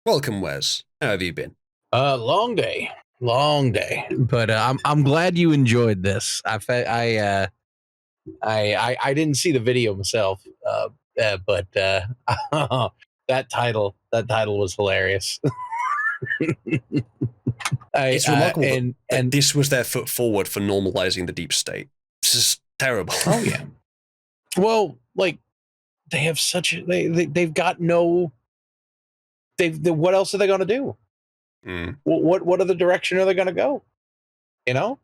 Welcome, Wes. How have you been? Long day, but I'm glad you enjoyed this. I didn't see the video myself, but that title was hilarious. It's remarkable and that this was their foot forward for normalizing the deep state. This is terrible. Oh yeah. Well, like they have such they've got no what else are they going to do? What other direction are they going to go? You know,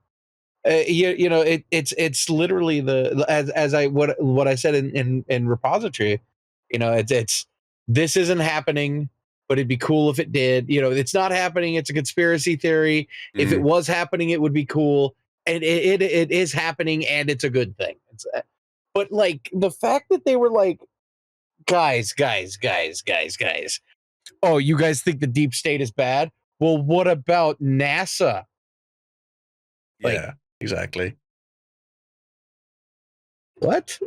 it's literally as I what I said in repository. It's this isn't happening, but it'd be cool if it did. It's not happening. It's a conspiracy theory. If it was happening, it would be cool, and it is happening, and it's a good thing. But like the fact that they were like, guys. Oh, you guys think the deep state is bad? Well, what about NASA? Yeah, exactly. What?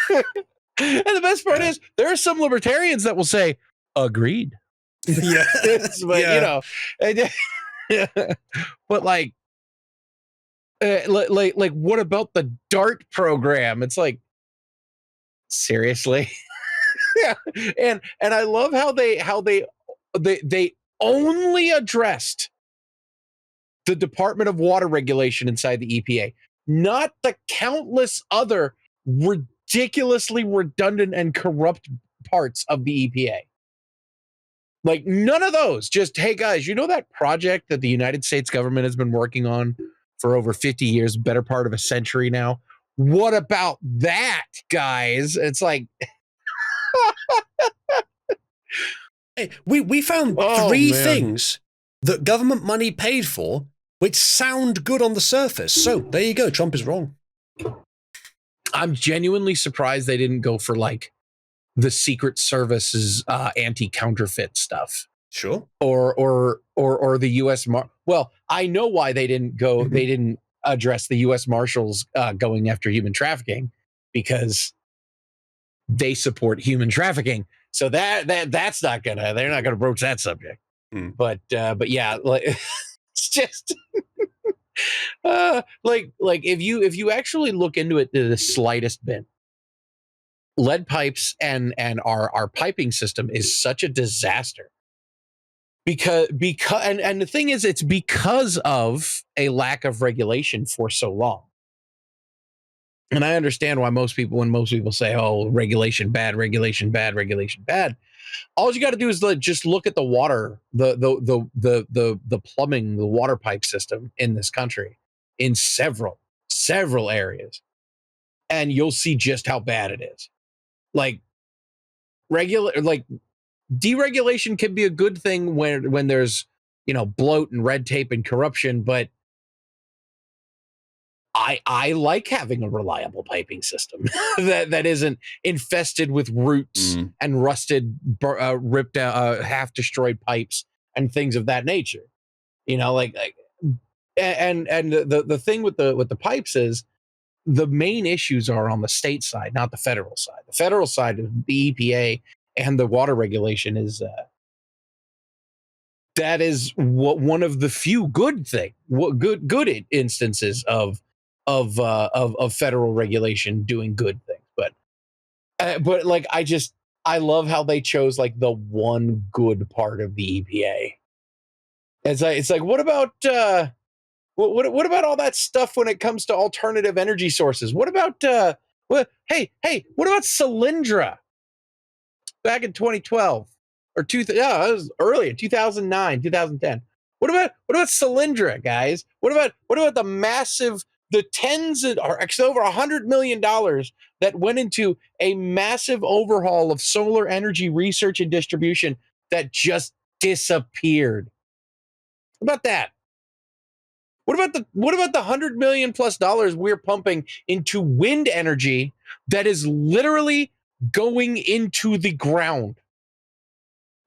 And the best part is there are some libertarians that will say, agreed. Yeah. But, but like, what about the DART program? It's like, seriously? Yeah. And I love how they only addressed the Department of Water Regulation inside the EPA, not the countless other ridiculously redundant and corrupt parts of the EPA. Like none of those. Just, hey guys, you know that project that the United States government has been working on for over 50 years, better part of a century now? What about that, guys? It's like hey, we found three things that government money paid for which sound good on the surface. So there you go. Trump is wrong. I'm genuinely surprised they didn't go for like the Secret Service's anti-counterfeit stuff. Sure. Or the U.S. Well, I know why they didn't go. They didn't address the U.S. Marshals going after human trafficking, because they support human trafficking. So that's not gonna. They're not gonna broach that subject. But yeah, like it's just like if you actually look into it to the slightest bit, lead pipes and our piping system is such a disaster because and the thing is, it's because of a lack of regulation for so long. And I understand why when most people say, oh, regulation bad, all you got to do is just look at the water, the plumbing, the water pipe system in this country in several areas, and you'll see just how bad it is. Like deregulation can be a good thing when there's bloat and red tape and corruption, but I like having a reliable piping system that isn't infested with roots and rusted, ripped out, half destroyed pipes and things of that nature. And the thing with the pipes is the main issues are on the state side, not the federal side. The federal side of the EPA and the water regulation is that is one of the few good instances of federal regulation doing good things. But like I love how they chose like the one good part of the EPA. It's like what about what about all that stuff when it comes to alternative energy sources? What about what about Solyndra back in 2012 or it was earlier, 2009, 2010. What about Solyndra, guys? What about the massive, the tens or actually over $100 million that went into a massive overhaul of solar energy research and distribution that just disappeared? What about that? What about the $100 million plus we're pumping into wind energy that is literally going into the ground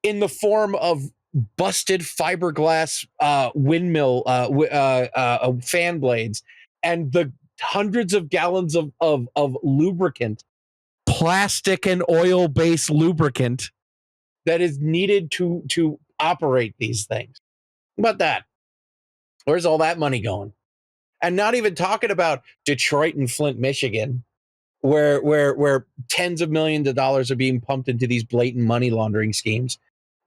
in the form of busted fiberglass windmill fan blades and the hundreds of gallons of lubricant, plastic and oil-based lubricant that is needed to operate these things. How about that? Where's all that money going? And not even talking about Detroit and Flint, Michigan, where tens of millions of dollars are being pumped into these blatant money laundering schemes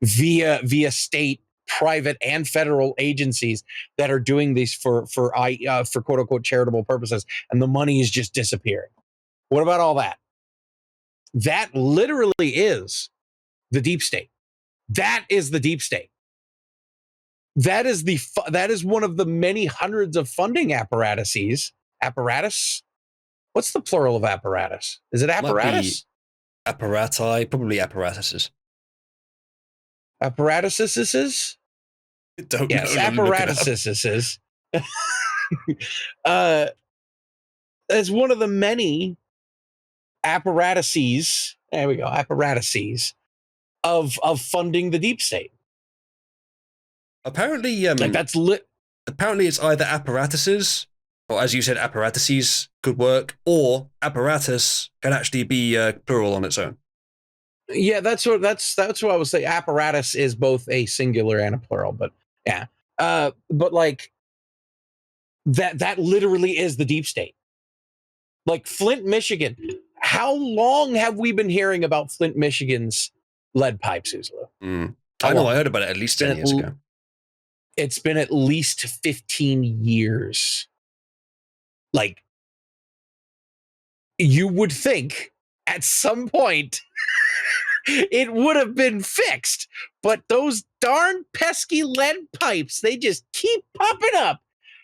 via state, private, and federal agencies that are doing these for quote unquote charitable purposes, and the money is just disappearing. What about all that? That literally is the deep state. That is the deep state. That is one of the many hundreds of funding apparatuses. Apparatus? What's the plural of apparatus? Is it apparatus? Apparati, probably apparatuses. Apparatuses? Don't yes, know. apparatuses. As one of the many apparatuses, there we go, apparatuses of funding the deep state. Apparently, like that's lit. Apparently, it's either apparatuses, or as you said, apparatuses could work, or apparatus can actually be plural on its own. Yeah, that's what I would say. Apparatus is both a singular and a plural, but yeah. But like that literally is the deep state. Like Flint, Michigan. How long have we been hearing about Flint, Michigan's lead pipes, Uzalu? I know, I heard about it at least 10 years ago. It's been at least 15 years. Like, you would think at some point it would have been fixed, but those darn pesky lead pipes, they just keep popping up.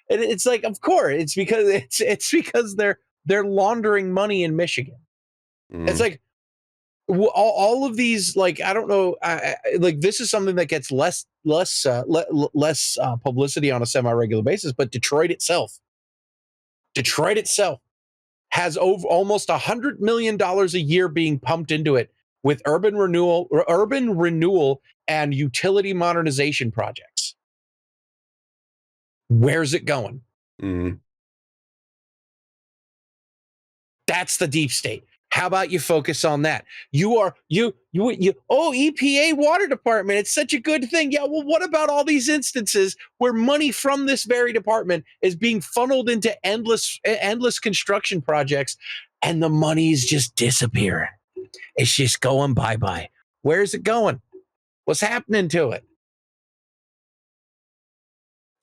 And it's like, of course, it's because they're laundering money in Michigan. It's like all of these, like, I don't know, like this is something that gets less publicity on a semi-regular basis, but Detroit itself has over almost $100 million a year being pumped into it with urban renewal and utility modernization projects. Where's it going? That's the deep state. How about you focus on that? EPA water department, it's such a good thing. Yeah, well, what about all these instances where money from this very department is being funneled into endless construction projects and the money's just disappearing? It's just going bye-bye. Where is it going? What's happening to it?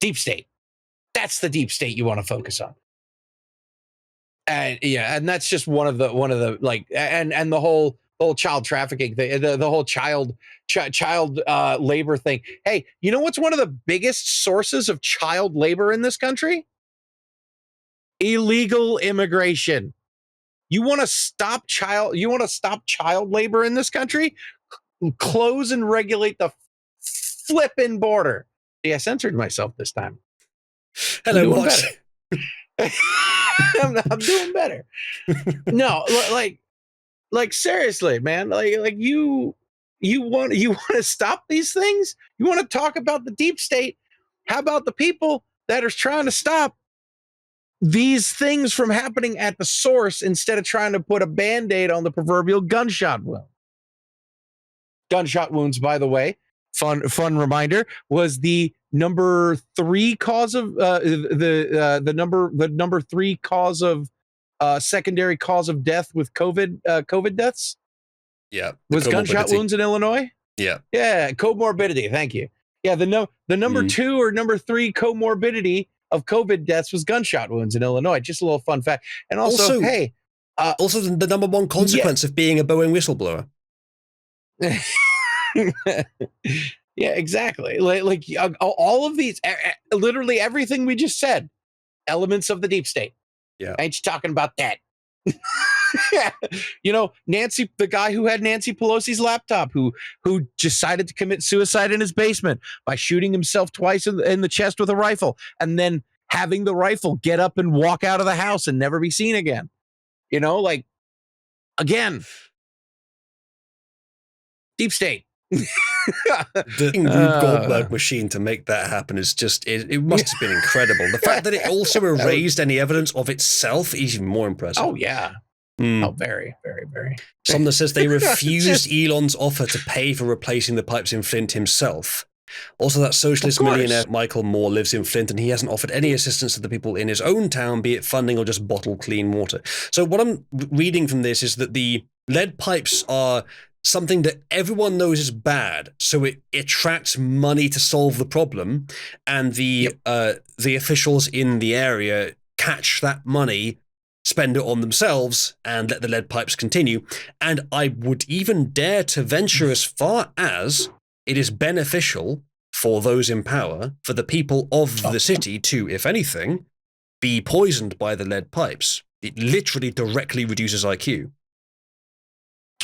Deep state. That's the deep state you want to focus on. And yeah, and that's just one of the like, and the whole child trafficking thing, the whole child labor thing. Hey, you know what's one of the biggest sources of child labor in this country? Illegal immigration. You want to stop child labor in this country? Close and regulate the flipping border. Yeah, I censored myself this time. Hello, Motch. I'm doing better. No, like seriously, man. Like you want to stop these things? You want to talk about the deep state? How about the people that are trying to stop these things from happening at the source instead of trying to put a Band-Aid on the proverbial gunshot wound? Gunshot wounds, by the way, fun reminder, was the number 3 cause of the number 3 cause of secondary cause of death with COVID deaths. Yeah, was gunshot wounds in Illinois. Yeah, comorbidity. Thank you. Yeah, the number 2 or number 3 comorbidity of COVID deaths was gunshot wounds in Illinois. Just a little fun fact. And also hey, also the number 1 consequence of being a Boeing whistleblower. Yeah, exactly. Like all of these, literally everything we just said, elements of the deep state. Yeah, I ain't you talking about that. You know, Nancy, the guy who had Nancy Pelosi's laptop, who decided to commit suicide in his basement by shooting himself twice in the chest with a rifle, and then having the rifle get up and walk out of the house and never be seen again. You know, like, again, deep state. The Rube Goldberg machine to make that happen is just, it must have been incredible. The fact that it also erased any evidence of itself is even more impressive. Oh, yeah. Oh, very, very, very. Someone that says they refused Elon's offer to pay for replacing the pipes in Flint himself. Also, that socialist millionaire Michael Moore lives in Flint, and he hasn't offered any assistance to the people in his own town, be it funding or just bottled clean water. So what I'm reading from this is that the lead pipes are something that everyone knows is bad, so it attracts money to solve the problem, and the officials in the area catch that money, spend it on themselves, and let the lead pipes continue. And I would even dare to venture as far as it is beneficial for those in power, for the people of the city to, if anything, be poisoned by the lead pipes. It literally directly reduces IQ.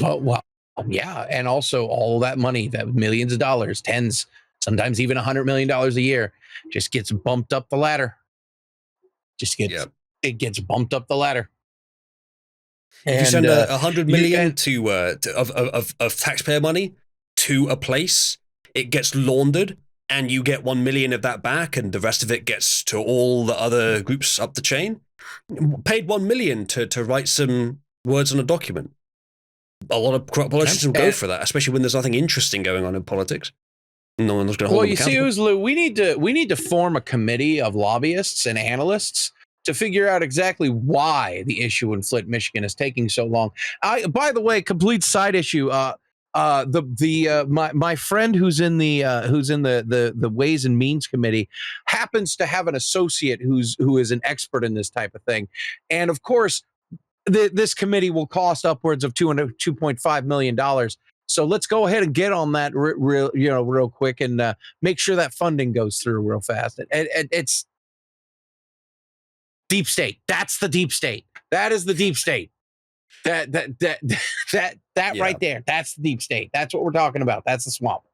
Oh, well, yeah. And also all that money, that millions of dollars, tens, sometimes even $100 million a year, just gets bumped up the ladder. It gets bumped up the ladder. If you send $100 million of taxpayer money to a place, it gets laundered, and you get 1 million of that back, and the rest of it gets to all the other groups up the chain. Paid 1 million to write some words on a document. A lot of politicians will go for that, especially when there's nothing interesting going on in politics. No one's going to hold them accountable. Well, you see, Uzalu, we need to form a committee of lobbyists and analysts to figure out exactly why the issue in Flint, Michigan, is taking so long. By the way, complete side issue. My friend who's in the Ways and Means Committee happens to have an associate who is an expert in this type of thing, and of course, this committee will cost upwards of $2.5 million. So let's go ahead and get on that real quick and make sure that funding goes through real fast. It's deep state. That's the deep state. That is the deep state. That right there. That's the deep state. That's what we're talking about. That's the swamp.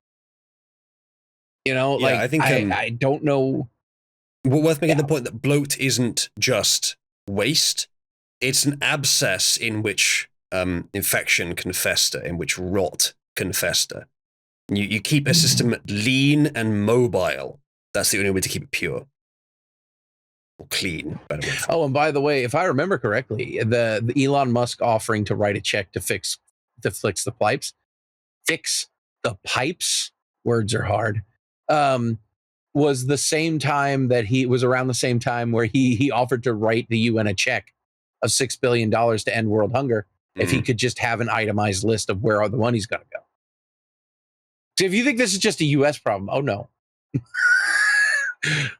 I think I don't know. Worth making the point that bloat isn't just waste. It's an abscess in which infection can fester, in which rot can fester. You keep a system lean and mobile. That's the only way to keep it pure. Or clean, better way. Oh, and by the way, if I remember correctly, the Elon Musk offering to write a check to fix the pipes, words are hard, was the same time that around the same time where he offered to write the UN a check of $6 billion to end world hunger if he could just have an itemized list of where all the money's going to go. So if you think this is just a U.S. problem, oh no.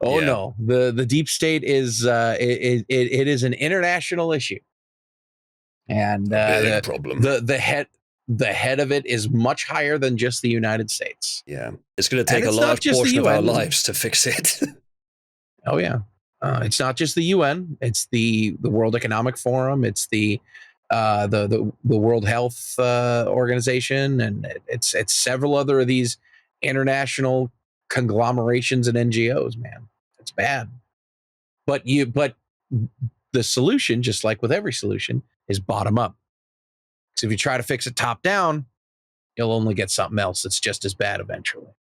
No, the deep state is it is an international issue, and problem. The head of it is much higher than just the United States. Yeah, it's going to take a large portion of our lives to fix it. Oh yeah, it's not just the UN; it's the World Economic Forum, it's the World Health Organization, and it's several other of these international conglomerations and NGOs. Man, it's bad. But the solution, just like with every solution, is bottom up. So if you try to fix it top down, you'll only get something else that's just as bad eventually.